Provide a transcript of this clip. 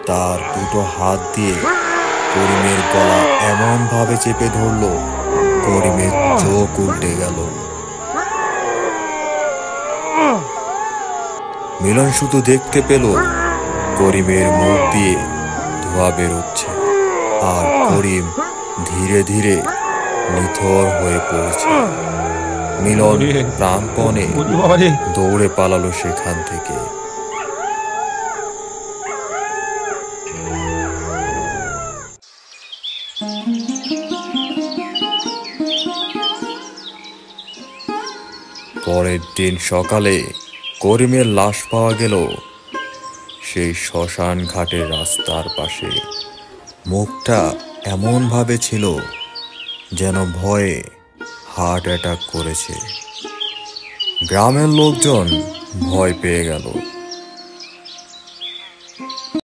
তার দুটো হাত দিয়ে করিমের গলা এমন ভাবে চেপে ধরল, করিমের চোখ উল্টে গেল। মিলন শুধু দেখতে পেল করিমের মুখ দিয়ে ধোঁয়া বেরোচ্ছে, আর করিম ধীরে ধীরে নিথর হয়ে পড়ছে। মিলন প্রাণপণে দৌড়ে পালালো সেখান থেকে। পরের দিন সকালে করিমের লাশ পাওয়া গেল সেই শ্মশান ঘাটের রাস্তার পাশে। মুখটা এমন ভাবে ছিল যেন ভয়ে হার্ট অ্যাটাক করেছে। গ্রামের লোকজন ভয় পেয়ে গেল।